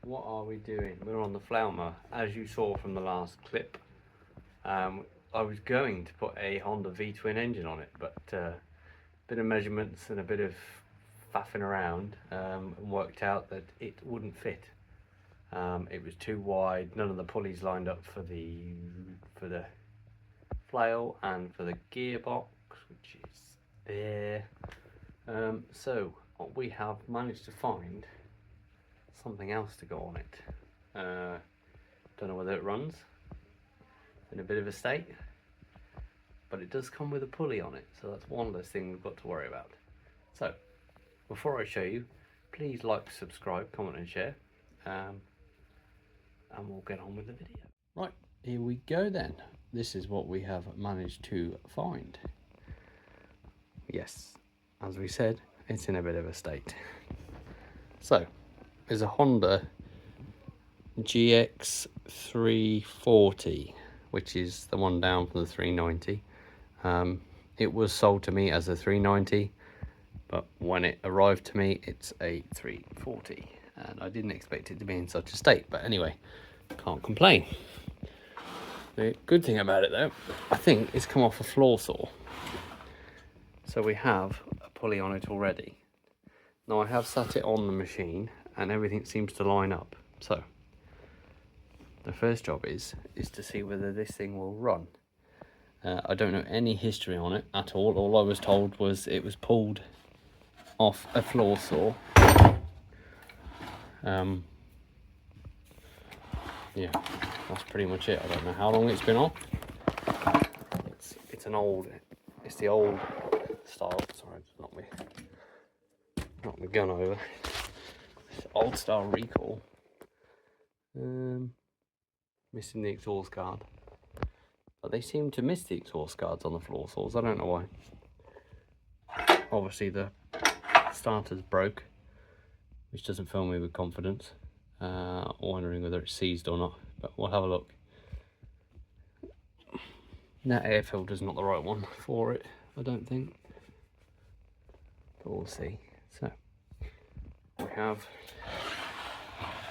what are we doing? We're on the flail mower. As you saw from the last clip, I was going to put a Honda V-twin engine on it, but a bit of measurements and a bit of faffing around worked out that it wouldn't fit. It was too wide, none of the pulleys lined up for the flail and for the gearbox, which is there. So what we have managed to find something else to go on it. Don't know whether it runs. In a bit of a state, but it does come with a pulley on it, so that's one less thing we've got to worry about. So before I show you, please like, subscribe, comment and share, and we'll get on with the video. Right, here we go then. This is what we have managed to find. Yes, as we said, it's in a bit of a state. So there's a Honda GX340, which is the one down from the 390. It was sold to me as a 390, but when it arrived to me, it's a 340, and I didn't expect it to be in such a state. But anyway, can't complain. The good thing about it though, I think it's come off a floor saw, so we have a pulley on it already. Now I have sat it on the machine and everything seems to line up. So the first job is to see whether this thing will run. I don't know any history on it at all. All I was told was it was pulled off a floor saw. Yeah, that's pretty much it. I don't know how long it's been off. It's the old style. Sorry, just knocked my gun over. It's old style recall. Missing the exhaust guard, but they seem to miss the exhaust guards on the floor saws. I don't know why. Obviously the starter's broke, which doesn't fill me with confidence. Wondering whether it's seized or not, but we'll have a look. That air filter's not the right one for it, I don't think, but we'll see. So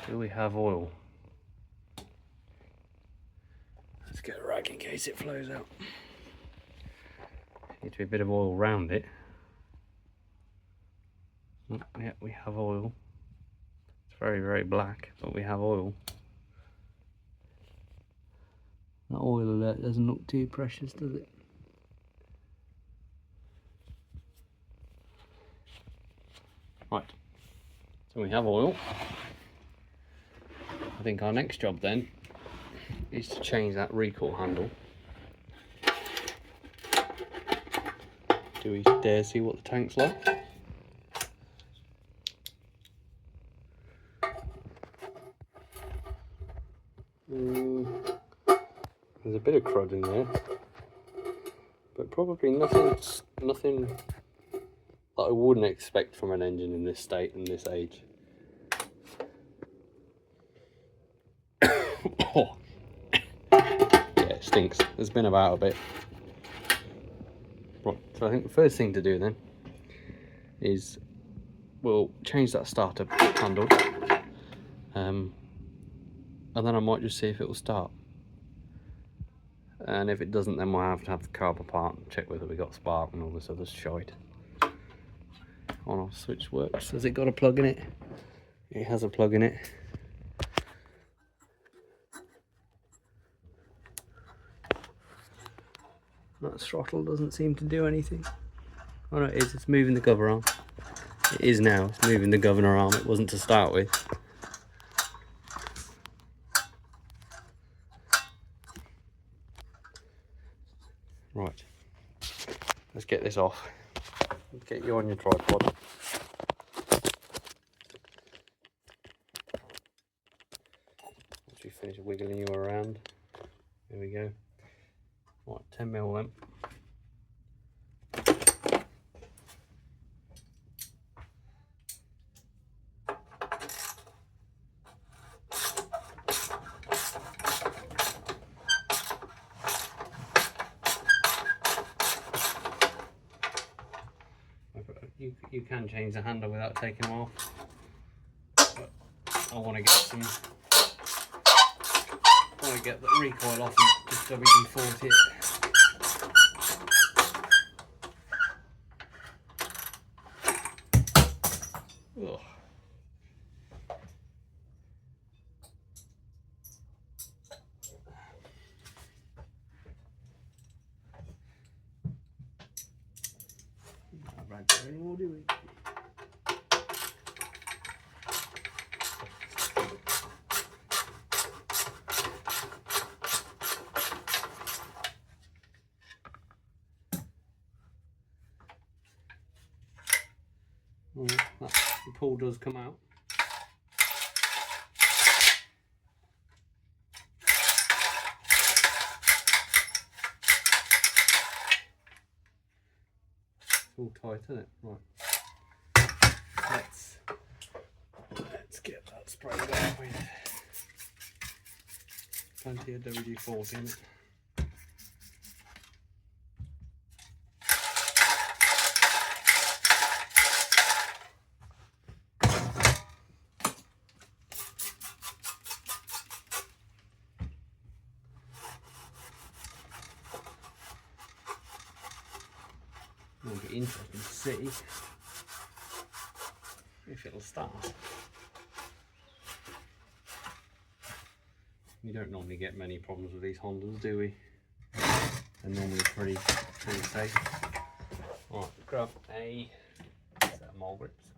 do we have oil? Let's get a rag in case it flows out. Need to be a bit of oil around it. Oh, yeah, we have oil. It's very, very black, but we have oil. That oil alert doesn't look too precious, does it? Right, so we have oil. I think our next job then is to change that recoil handle. Do we dare see what the tank's like? There's a bit of crud in there, but probably nothing that I wouldn't expect from an engine in this state and this age. Oh. Yeah, it stinks. There's been about a bit. Right, so I think the first thing to do then is we'll change that starter handle, and then I might just see if it will start. And if it doesn't, then we'll have to have the carb apart and check whether we got spark and all this other shite. On-off switch works. Has it got a plug in it? It has a plug in it. That throttle doesn't seem to do anything. Oh no, it is. It's moving the governor arm. It is now. It's moving the governor arm. It wasn't to start with. Right. Let's get this off. Let's get you on your tripod. Once we finish wiggling you around. There we go. Right, 10mm then. You can change the handle without taking them off. But I want to get the recoil off and just WD-40 it. Ugh. Not right there anymore, do we? Oh, the pull does come out. It's all tight, isn't it? Right. Let's get that sprayed out with plenty of WD-40 in it. It'll be interesting to see if it'll start. You don't normally get many problems with these Hondas, do we? They're normally pretty safe. Alright, grab a set of mole grips.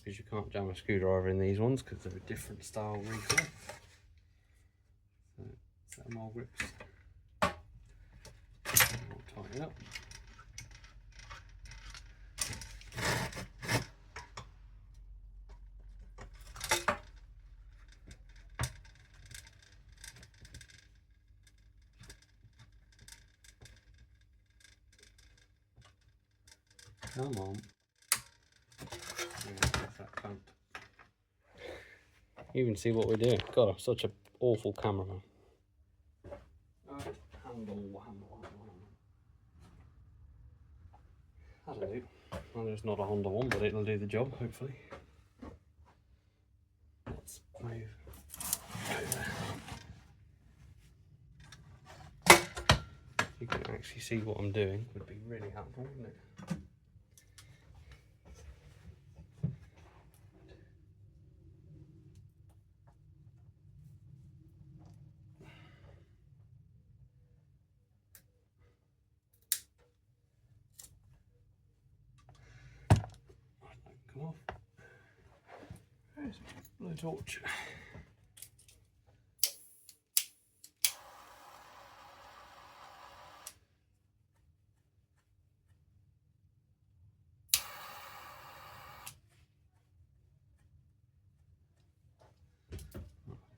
Because you can't jam a screwdriver in these ones because they're a different style recoil. So, set of mole grips. I'll tighten it up. Come on. Yeah, that clamped. You can see what we're doing. God, I'm such an awful cameraman. Right, handle. That'll do. Well, it's not a Honda one, but it'll do the job, hopefully. Let's move over. You can actually see what I'm doing, would be really helpful, wouldn't it? Come off. There's my blowtorch.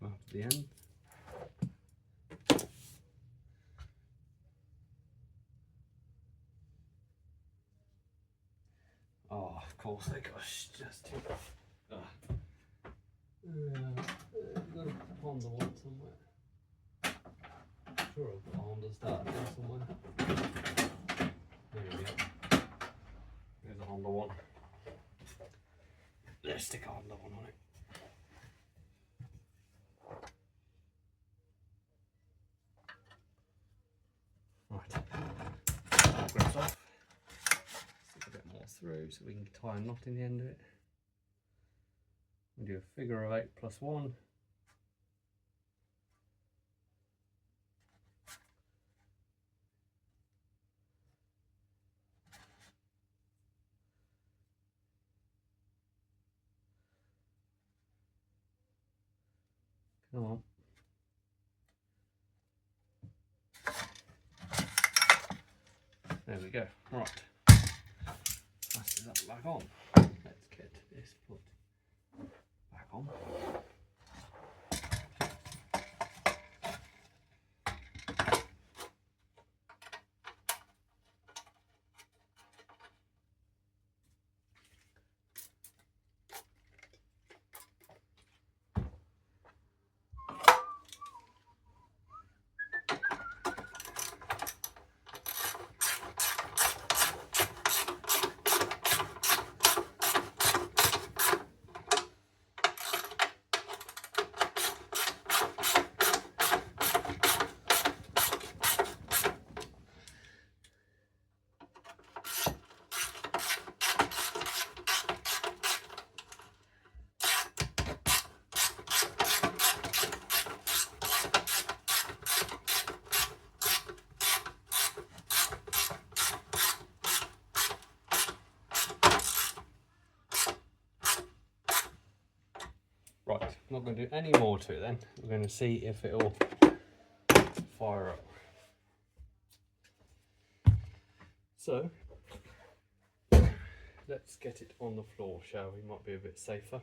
Go to the end. Oh, of course they got just too. There's a Honda one somewhere. I'm sure I've got a Honda starter there somewhere. There we go. There's a Honda one. Let's stick a Honda one on it. Right. Grips off. Stick a bit more through so we can tie a knot in the end of it. We do a figure of 8 plus 1. Come on. There we go. Right. Fasten that back on. Let's get this put back on. Right, I'm not going to do any more to it then. We're going to see if it'll fire up. So, let's get it on the floor, shall we? Might be a bit safer.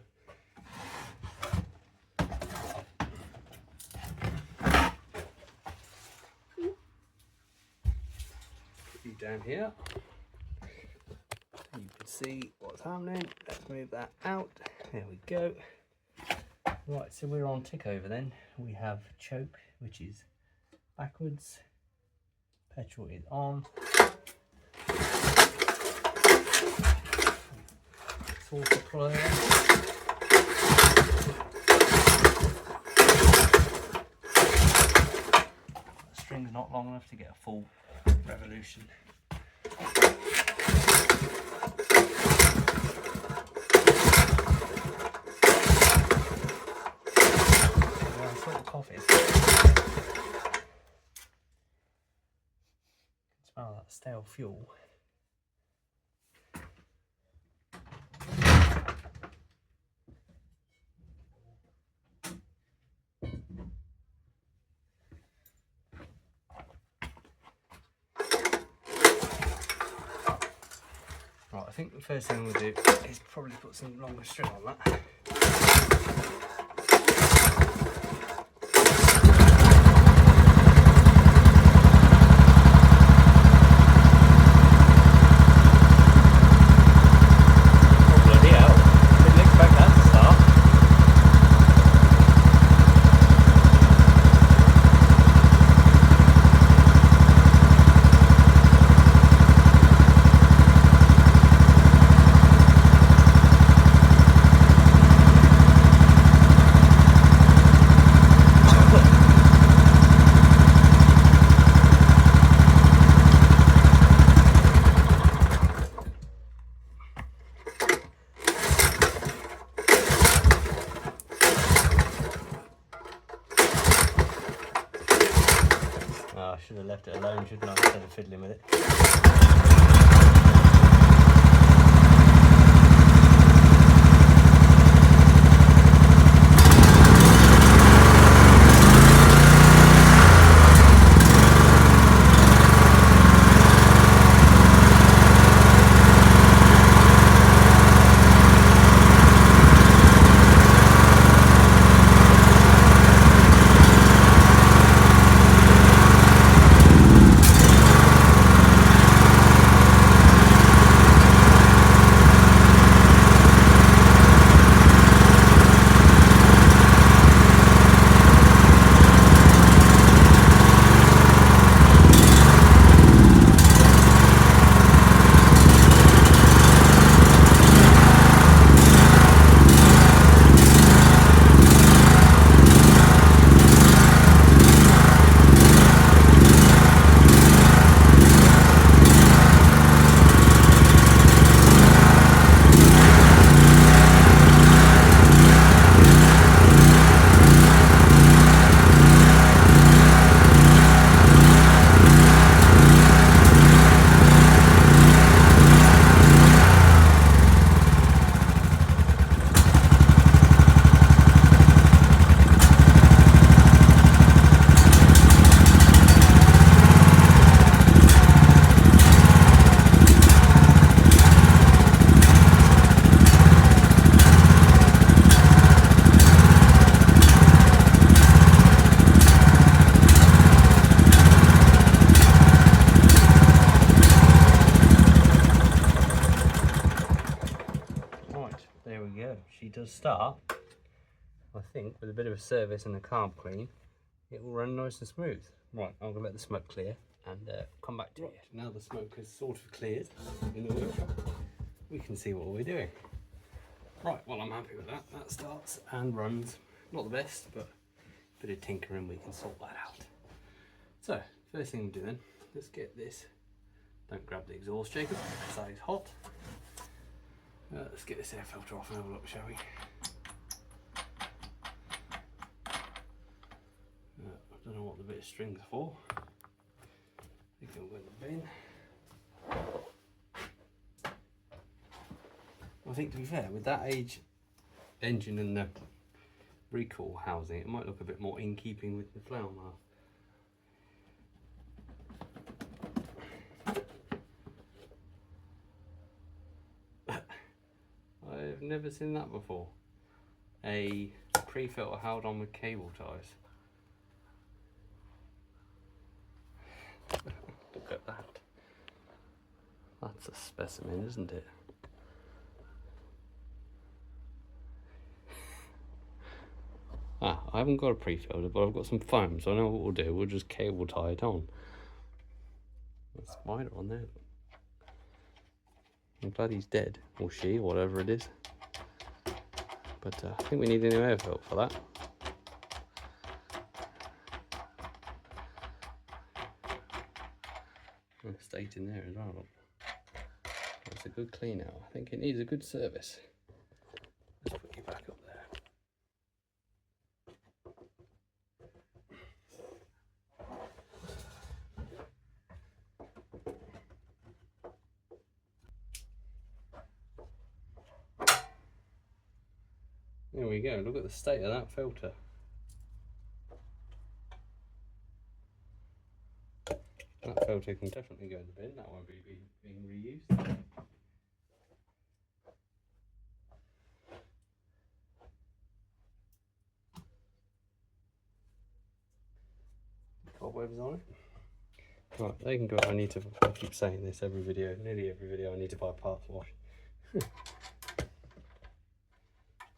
Put you down here. You can see what's happening. Let's move that out. There we go. Right, so we're on tick over then. We have choke, which is backwards. Petrol is on. Full supply. The string's not long enough to get a full revolution. Sort of coffee. Smell that stale fuel. Right, I think the first thing we'll do is probably put some longer string on that. I should have left it alone, shouldn't I, instead of fiddling with it. She does start. I think with a bit of a service and a carb clean, it will run nice and smooth. Right, I'm gonna let the smoke clear and come back to you. Now the smoke has sort of cleared in the workshop, we can see what we're doing. Right, well, I'm happy with that. That starts and runs. Not the best, but a bit of tinkering, we can sort that out. So, first thing we do then, let's get this. Don't grab the exhaust, Jacob, because that is hot. Let's get this air filter off and have a look, shall we? I don't know what the bit of string's for. I think it'll go in the bin. I think, to be fair, with that age engine and the recoil housing. It might look a bit more in keeping with the flail mower. I've never seen that before. A pre-filter held on with cable ties. Look at that. That's a specimen, isn't it? I haven't got a pre-filter, but I've got some foam, so I know what we'll do. We'll just cable tie it on. There's a spider on there. I'm glad he's dead, or she, or whatever it is. But I think we need a new air filter for that. And it stayed in there as well. Look. That's a good clean out. I think it needs a good service. Let's put you back up there. There we go, look at the state of that filter. That filter can definitely go in the bin, that won't be being reused. Cobwebs on it. Right, they can go, I keep saying this every video, nearly every video, I need to buy parts wash.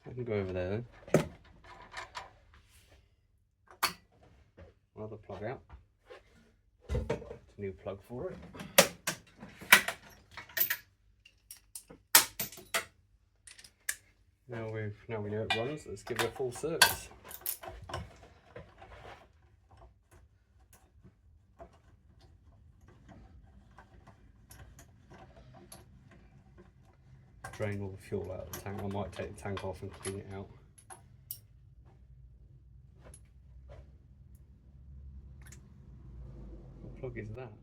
I can go over there then. Another plug out. It's a new plug for it. Now we know it runs, let's give it a full service. Drain all the fuel out of the tank. I might take the tank off and clean it out. What plug is that?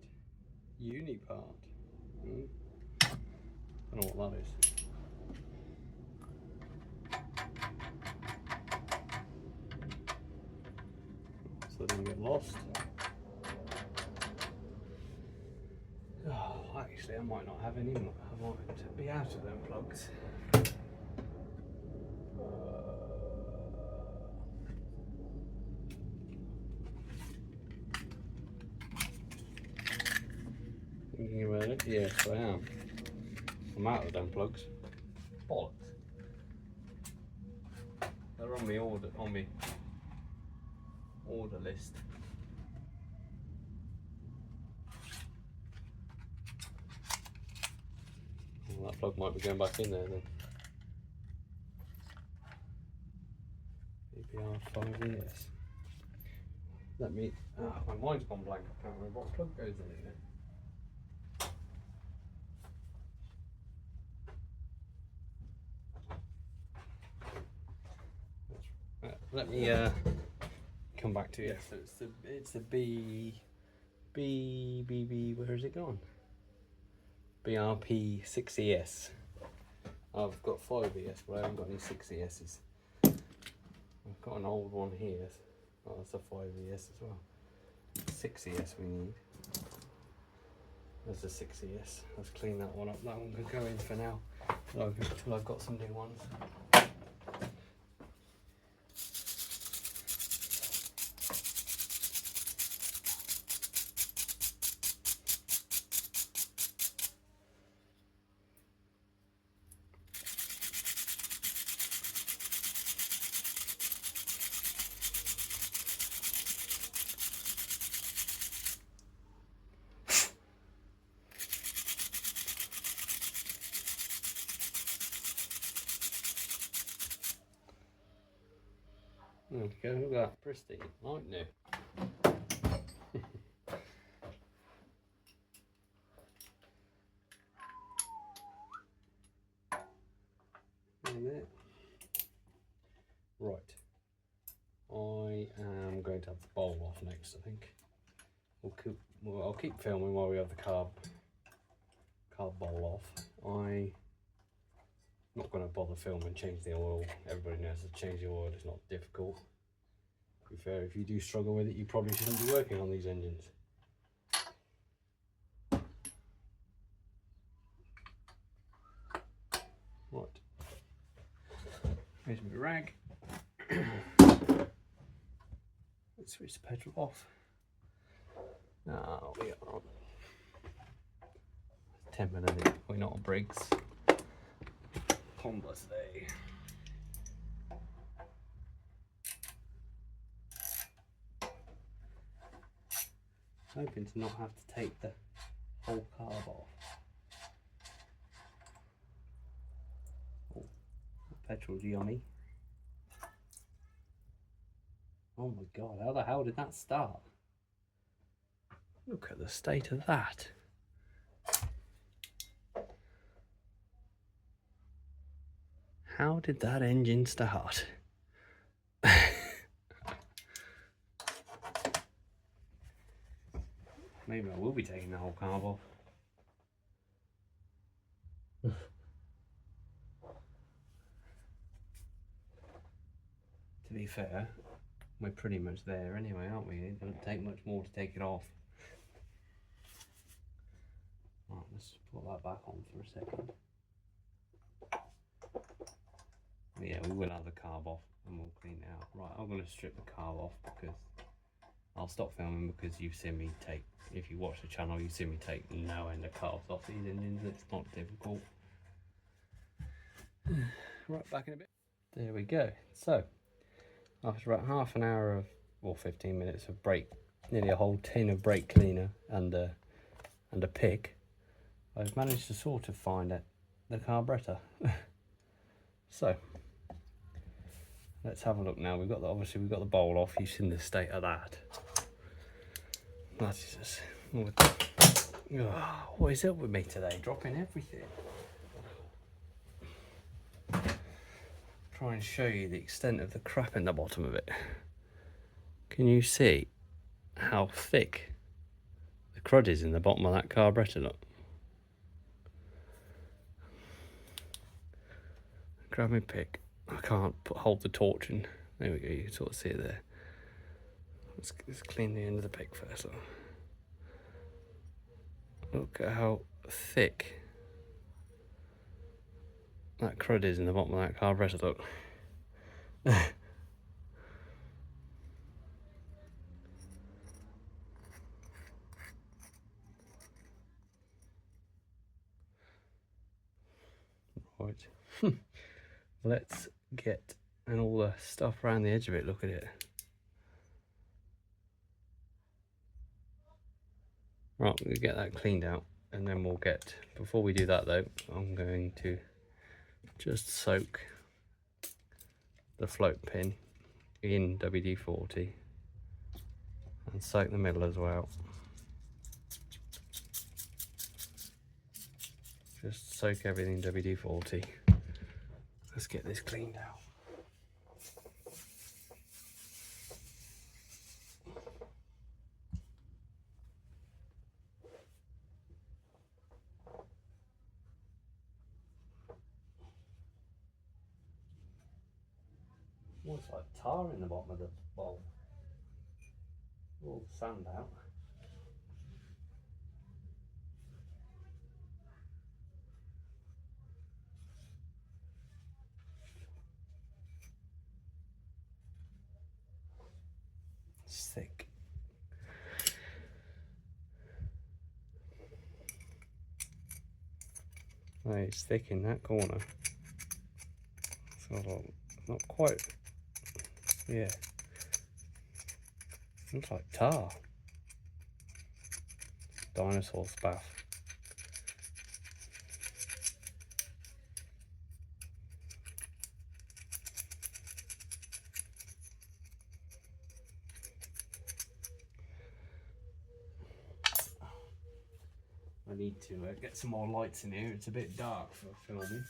Uni part. I don't know what that is. So it doesn't get lost. Oh, actually, I might not have any more. I might be out of them plugs. Thinking about it? Yes, I am. I'm out of them plugs. Bollocks. They're on my order list. Well, that plug might be going back in there then. BBR 5 years. Let me. My mind's gone blank. I can't remember what plug goes in it then. Let me come back to you. So it's the B. Where has it gone? BRP 6ES. I've got 5ES, but I haven't got any 6ESs. I've got an old one here. Oh, that's a 5ES as well. 6ES we need. There's a 6ES. Let's clean that one up. That one can go in for now until I've got some new ones. There we go, look at that, pristine, like new. Right, I am going to have the bowl off next, I think. I'll keep filming while we have the carb bowl off. Not going to bother film and change the oil. Everybody knows to change the oil, it's not difficult. To be fair, if you do struggle with it, you probably shouldn't be working on these engines. Right, here's my rag. Let's switch the petrol off. Now we are on 10 minutes. We're not on Briggs. Combo today. Hoping to not have to take the whole carb off. Oh, petrol's yummy. Oh my god, how the hell did that start? Look at the state of that. How did that engine start? Maybe I will be taking the whole carb off. To be fair, we're pretty much there anyway, aren't we? It doesn't take much more to take it off. Right, let's put that back on for a second. But yeah, we will have the carb off and we'll clean it out. Right, I'm going to strip the carb off because I'll stop filming because you've seen me take, if you watch the channel, you've seen me take no end of carbs off these engines. It's not difficult. Right, back in a bit. There we go. So, after about half an hour of, or 15 minutes of brake, nearly a whole tin of brake cleaner and a pick, I've managed to sort of find it, the carburetor. So, let's have a look now. We've got the, obviously we've got the bowl off. You've seen the state of that. That's just, oh, what is up with me today? Dropping everything. Try and show you the extent of the crap in the bottom of it. Can you see how thick the crud is in the bottom of that carburetor? Look. Grab my pick. I can't hold the torch in. There we go, you can sort of see it there. Let's clean the end of the pick first. Look at how thick that crud is in the bottom of that carburetor, look. Right. Let's get, and all the stuff around the edge of it, look at it. Right, we'll get that cleaned out and then we'll get, before we do that though, I'm going to just soak the float pin in WD-40 and soak the middle as well. Just soak everything in WD-40. Let's get this cleaned out. Oh, it's like tar in the bottom of the bowl. All the sand out. It's thick. Oh, it's thick in that corner. So not quite. Yeah. Looks like tar. Dinosaur spaff. I need to get some more lights in here. It's a bit dark for filming.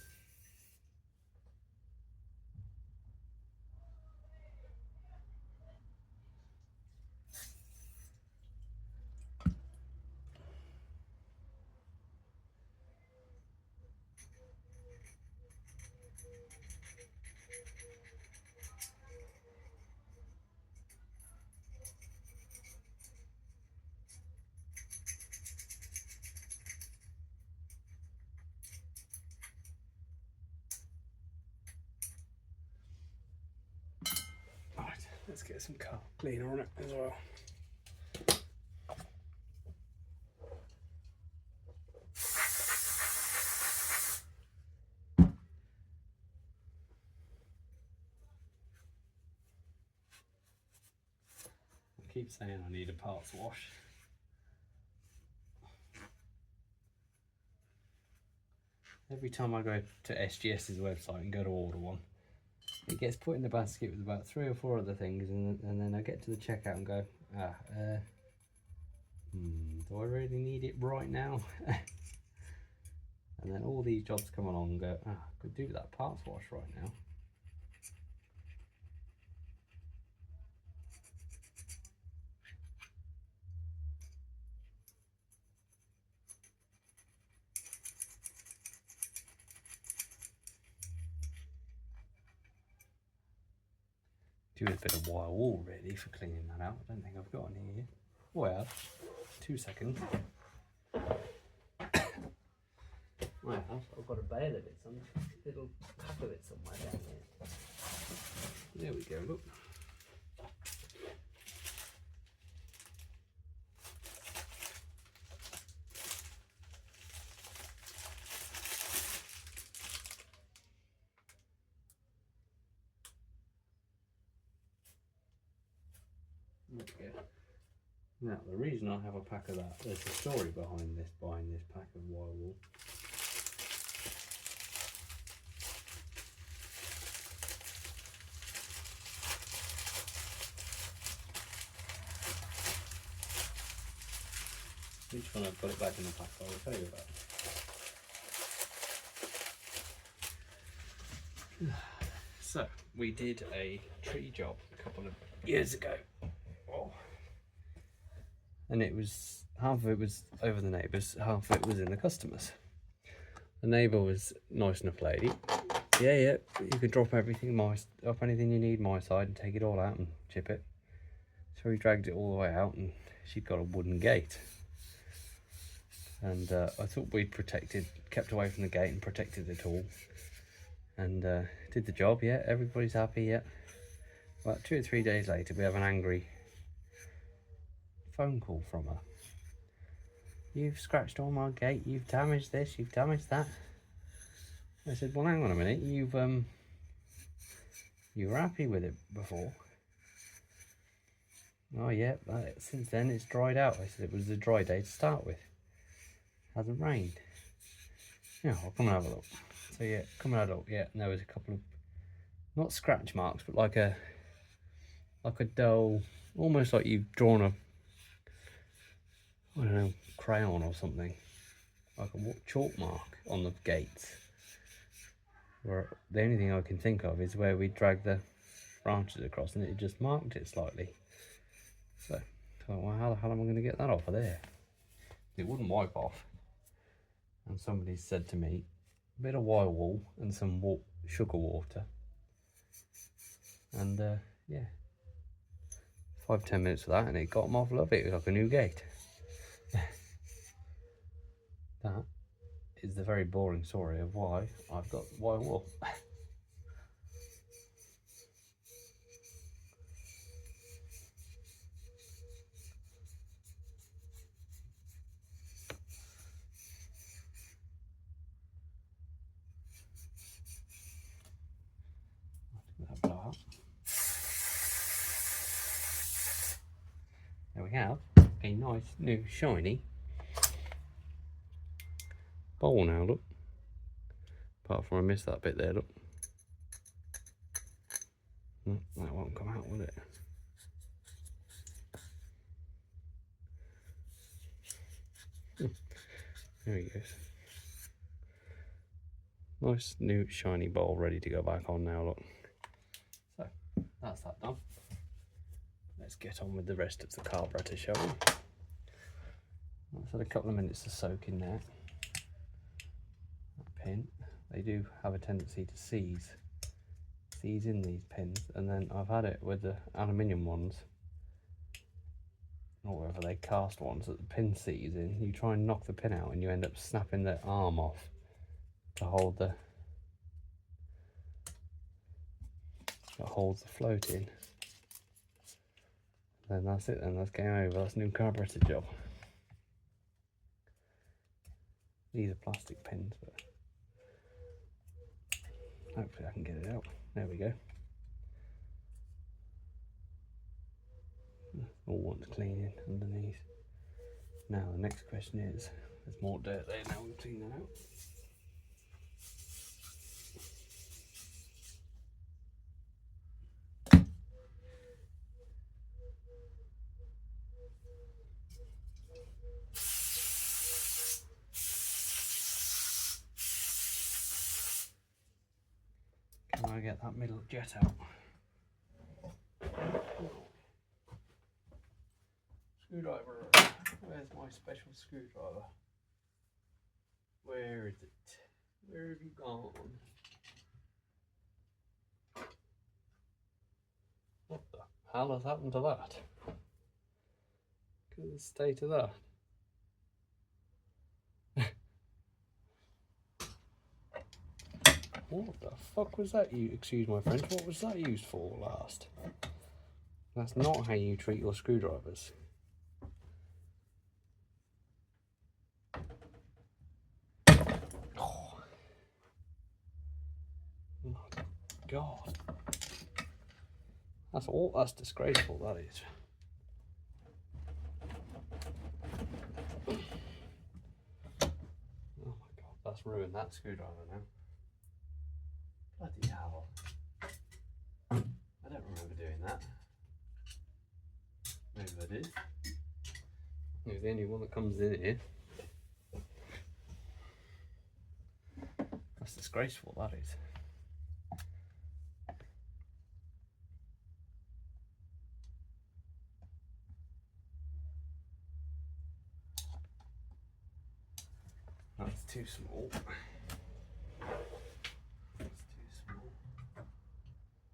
get some car cleaner on it as well. I keep saying I need a parts wash. Every time I go to SGS's website and go to order one, it gets put in the basket with about 3 or 4 other things, and then I get to the checkout and go, do I really need it right now? And then all these jobs come along and go, I could do that parts wash right now. Do a bit of wire wool really for cleaning that out. I don't think I've got any here. Well, 2 seconds. Well, I've got a bale of it, some little pack of it somewhere down here. There we go, look. There we go. Now, the reason I have a pack of that, there's a story behind this, buying this pack of wire wool. Each one I've got it back in the pack, I will tell you about it. So, we did a tree job a couple of years ago. Oh. And it was, half of it was over the neighbours, half of it was in the customers. The neighbour was nice enough lady. Yeah, you can drop everything, drop anything you need my side and take it all out and chip it. So we dragged it all the way out, and she'd got a wooden gate. And I thought we'd kept away from the gate and protected it all. And did the job, yeah, everybody's happy, yeah. About 2 or 3 days later, we have an angry phone call from her. You've scratched all my gate, you've damaged this, you've damaged that. I said, well, hang on a minute, you were happy with it before. Oh yeah, but since then it's dried out. I said it was a dry day to start with. Hasn't rained. Yeah, I'll come and have a look. So yeah, come and have a look. Yeah, and there was a couple of, not scratch marks, but like a dull, almost like you've drawn a, I don't know, crayon or something, like a chalk mark on the gates. Where the only thing I can think of is where we dragged the branches across, and it just marked it slightly. So I thought, well, how the hell am I going to get that off of there? It wouldn't wipe off. And somebody said to me, a bit of wire wool and some sugar water, and yeah, 5-10 minutes of that, and it got them off lovely. It was like a new gate. That is the very boring story of why I've got wire wool. There we have a nice new shiny bowl now, look. Apart from I missed that bit there, look. That won't come out, will it? There he goes. Nice new shiny bowl ready to go back on now, look. So, that's that done. Let's get on with the rest of the carburetor, shall we? Let's had a couple of minutes to soak in there. That pin, they do have a tendency to seize in these pins, and then I've had it with the aluminium ones, or whether they cast ones that the pin seize in. You try and knock the pin out and you end up snapping the arm off to hold the float in. Then that's it then, that's game over. That's new carburetor job. These are plastic pins, but hopefully I can get it out. There we go. All wants cleaning underneath. Now the next question is, there's more dirt there now, we've cleaned that out. Can I get that middle jet out? Screwdriver. Where's my special screwdriver? Where is it? Where have you gone? What the hell has happened to that? Look at the state of that. What the fuck was that? Excuse my French, what was that used for last? That's not how you treat your screwdrivers. Oh my God. That's disgraceful, that is. Oh my God, that's ruined that screwdriver now. Bloody hell. I don't remember doing that. Maybe I did. You're the only one that comes in here. That's disgraceful, that is. That's too small. That's too small.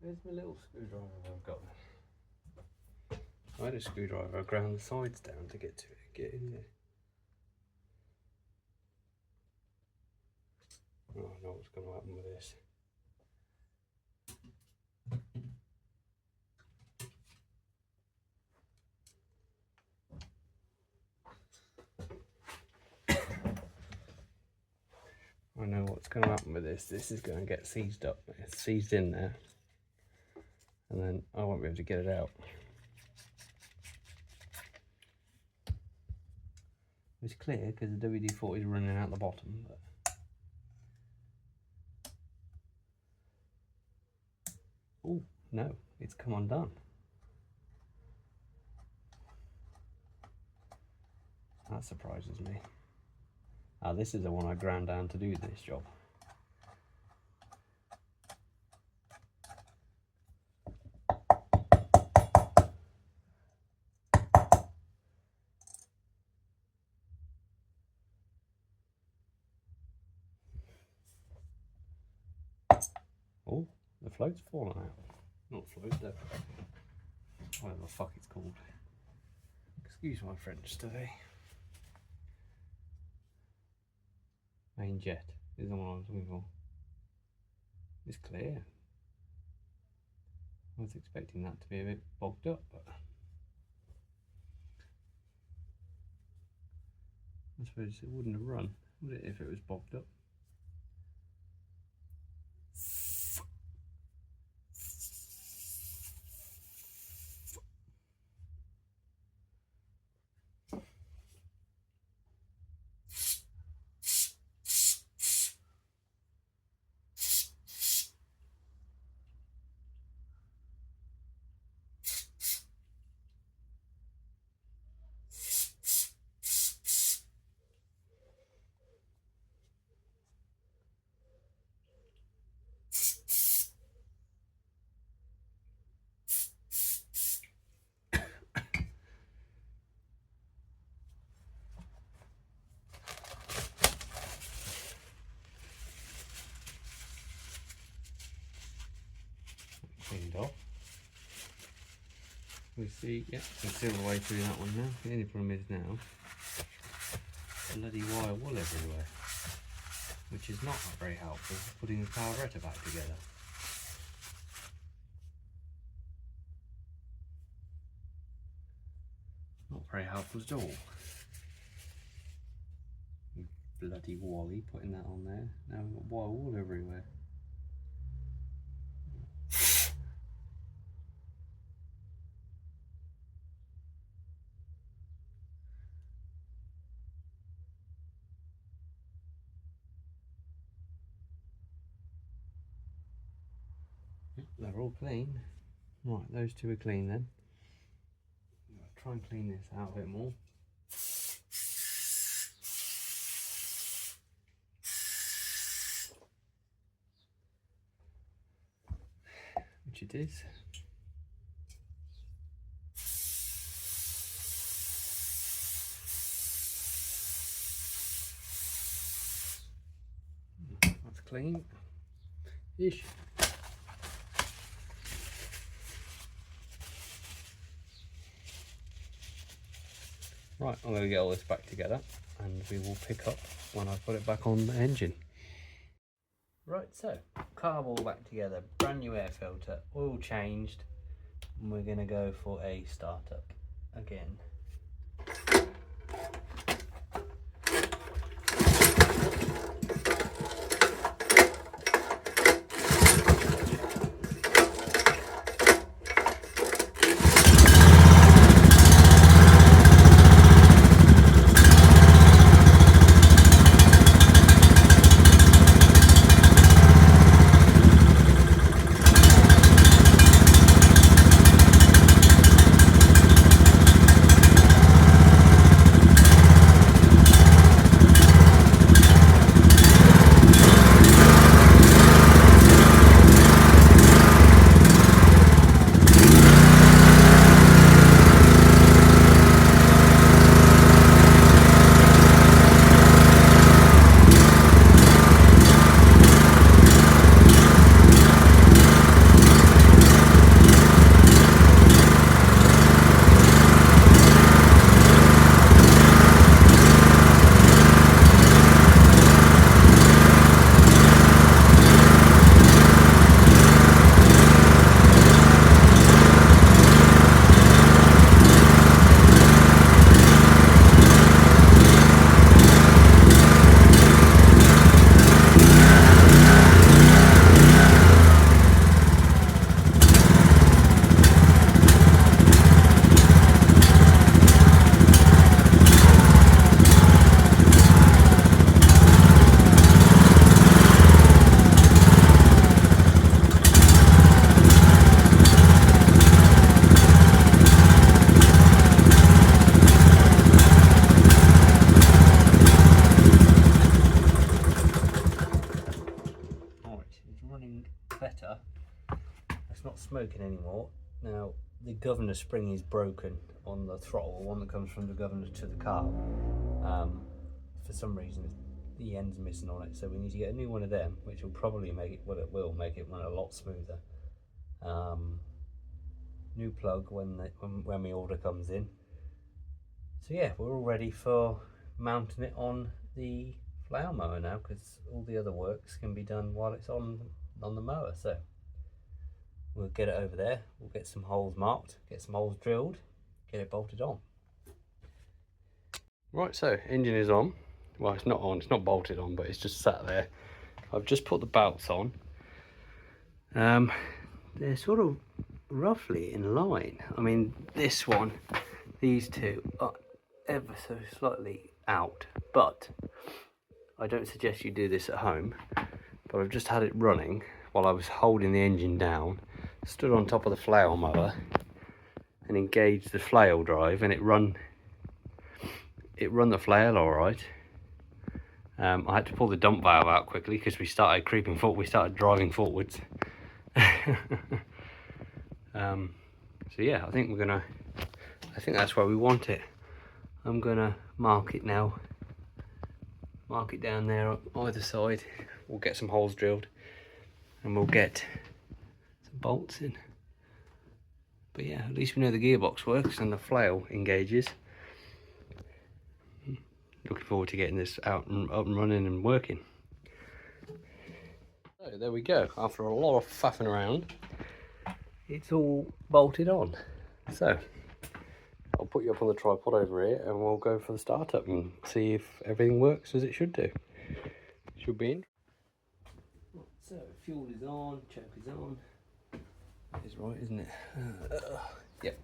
Where's my little screwdriver I've got? I had a screwdriver, I ground the sides down to get to it, get in there. Oh, I know what's going to happen with this. I know what's going to happen with this. This is going to get seized up. It's seized in there. And then I won't be able to get it out. It's clear because the WD-40 is running out the bottom. But oh, no, it's come undone. That surprises me. Ah, this is the one I ground down to do this job. Oh, the float's fallen out. Not float, whatever the fuck it's called. Excuse my French today. Main jet is the one I was looking for. It's clear. I was expecting that to be a bit bogged up, but I suppose it wouldn't have run, would it, if it was bogged up? Cleaned off. We see, yeah, you can see all the way through that one now. The only problem is now, bloody wire wool everywhere, which is not very helpful for putting the carburetor back together. very helpful at all. You bloody Wally putting that on there. Now we've got wire all everywhere. They're all clean. Right, those two are clean then. I'll try and clean this out a bit more. Which it is. That's clean-ish. Right, I'm going to get all this back together and we will pick up when I put it back on the engine. Right, so carb all back together, brand new air filter, oil changed, and we're going to go for a startup again. Better. It's not smoking anymore. Now the governor spring is broken on the throttle, the one that comes from the governor to the car. For some reason the end's missing on it, so we need to get a new one of them, which will probably make it, well, it will make it run a lot smoother. New plug when the order comes in. So yeah, we're all ready for mounting it on the flail mower now, because all the other works can be done while it's on the mower. So we'll get it over there, we'll get some holes marked, get some holes drilled, get it bolted on. Right, so engine is on. Well, it's not on, it's not bolted on, but it's just sat there. I've just put the belts on. They're sort of roughly in line. I mean, this one, these two are ever so slightly out, but I don't suggest you do this at home. But I've just had it running while I was holding the engine down, stood on top of the flail mower and engaged the flail drive, and it run the flail all right. I had to pull the dump valve out quickly because we started creeping forward, we started driving forwards. So yeah, I think that's where we want it. I'm gonna mark it now. Mark it down there on either side. We'll get some holes drilled and we'll get some bolts in. But yeah, at least we know the gearbox works and the flail engages. Looking forward to getting this out and up and running and working. So there we go. After a lot of faffing around, it's all bolted on. So I'll I'll put you up on the tripod over here and we'll go for the startup and see if everything works as it should do. Should be in. So fuel is on, choke is on. That is right, isn't it? Yep.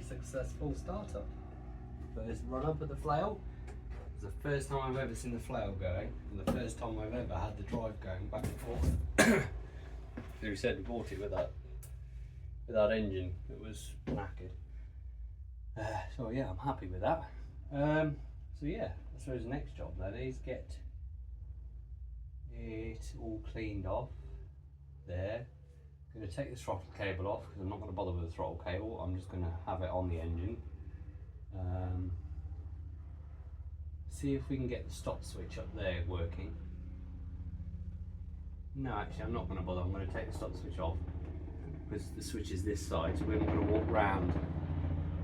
Successful startup. First run up of the flail. It's the first time I've ever seen the flail going, and the first time I've ever had the drive going back and forth. As we said, we bought it with that engine. It was knackered. So yeah, I'm happy with that. So yeah, I suppose the next job then is get it all cleaned off there. I'm going to take the throttle cable off because I'm not going to bother with the throttle cable. I'm just going to have it on the engine. See if we can get the stop switch up there working. No, actually I'm not going to bother. I'm going to take the stop switch off because the switch is this side, so we're going to walk round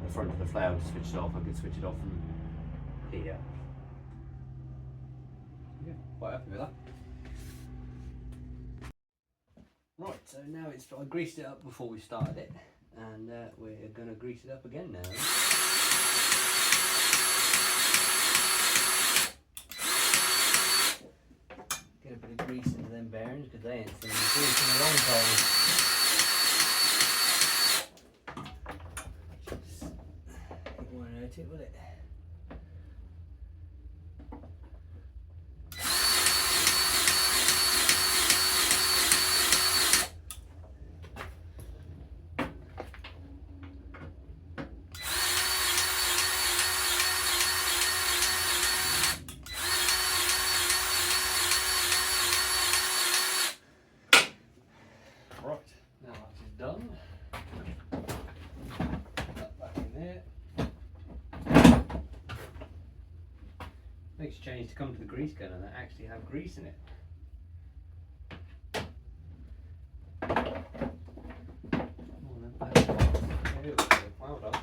the front of the flail to switch it off. I can switch it off from here. Yeah, quite happy with that. Right, so now I greased it up before we started it, and we're going to grease it up again now. Get a bit of grease into them bearings because they ain't seen grease in a long time. It won't hurt it, will it? Done. That back in there. Makes a change to come to the grease gun and actually have grease in it. Well done.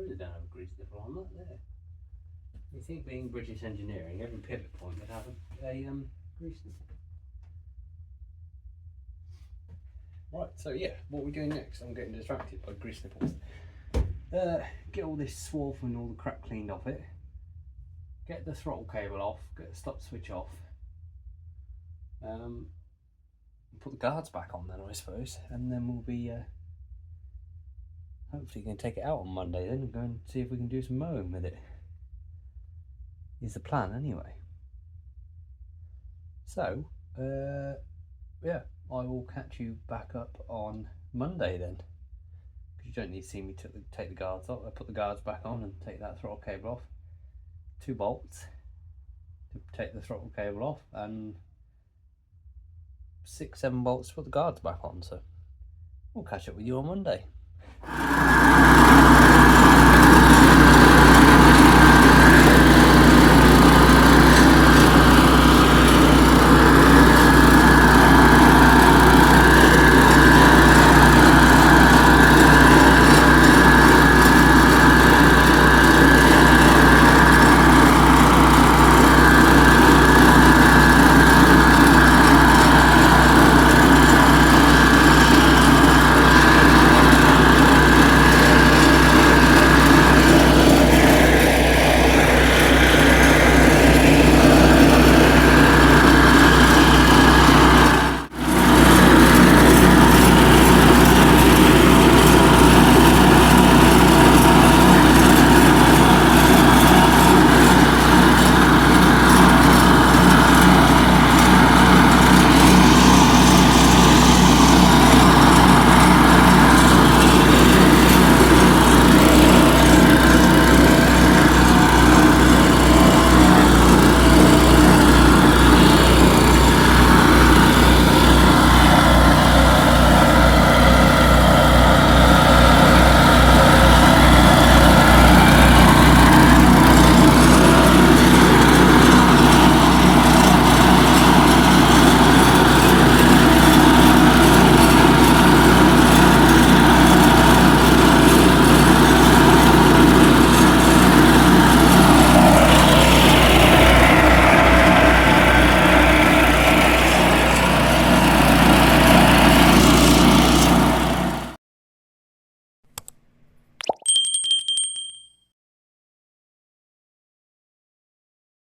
They don't have a grease nipple on that there. You think being British engineering, every pivot point would have a grease nipple. Right, so yeah, what are we doing next? I'm getting distracted by grease nipples. Get all this swarf and all the crap cleaned off it. Get the throttle cable off, get the stop switch off. Put the guards back on then, I suppose, and then we'll be hopefully going to take it out on Monday then and go and see if we can do some mowing with it. Is the plan anyway. So, yeah, I will catch you back up on Monday then. Because you don't need to see me take the guards off. I put the guards back on and take that throttle cable off. 2 bolts to take the throttle cable off, and 6-7 bolts to put the guards back on. So we'll catch up with you on Monday.